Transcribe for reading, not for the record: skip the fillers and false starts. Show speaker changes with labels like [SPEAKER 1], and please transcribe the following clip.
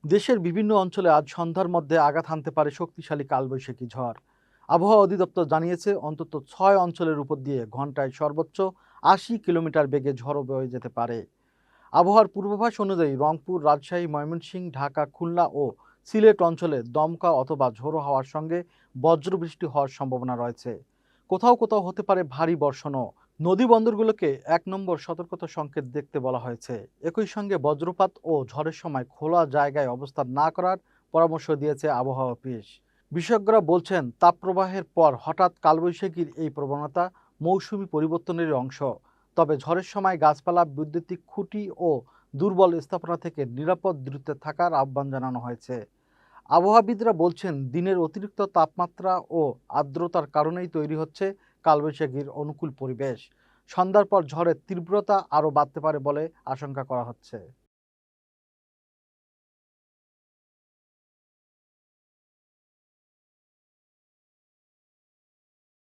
[SPEAKER 1] দেশের বিভিন্ন অঞ্চলে আজ সন্ধ্যার মধ্যে আঘাত হানতে পারে শক্তিশালী কালবৈশাখী ঝড়। আবহাওয়া অধিদপ্তর জানিয়েছে অন্তত 6 অঞ্চলের উপর দিয়ে ঘন্টায় সর্বোচ্চ 80 কিলোমিটার বেগে ঝড় বয়ে যেতে পারে। আবহাওয়ার পূর্বাভাস অনুযায়ী রংপুর, রাজশাহী, ময়মনসিংহ, ঢাকা, খুলনা ও সিলেট অঞ্চলে দমকা অথবা ঝোড়ো হাওয়ার সঙ্গে বজ্রবৃষ্টি হওয়ার সম্ভাবনা রয়েছে। কোথাও কোথাও হতে পারে ভারী বর্ষণও। নদী বন্দরগুলোকে 1 নম্বর সতর্কতা সংকেত দেখতে বলা হয়েছে। একই সঙ্গে বজ্রপাত ও ঝড়ের সময় খোলা জায়গায় অবস্থান না করার পরামর্শ দিয়েছে আবহাওয়া অফিস। বিশেষজ্ঞরা বলছেন তাপপ্রবাহের পর হঠাৎ কালবৈশাখীর এই প্রবণতা মৌসুমি পরিবর্তনের অংশ। তবে ঝড়ের সময় গাছপালা, বৈদ্যুতিক খুঁটি ও দুর্বল স্থাপনা থেকে নিরাপদ দূরত্বে থাকার আহ্বান জানানো হয়েছে। আবহাওয়াবিদরা বলছেন দিনের অতিরিক্ত তাপমাত্রা ও আর্দ্রতার কারণেই তৈরি হচ্ছে কালবৈশাখীর অনুকূল পরিবেশ। সন্ধ্যার পর ঝড়ের তীব্রতা আরও বাড়তে পারে বলে আশঙ্কা করা হচ্ছে।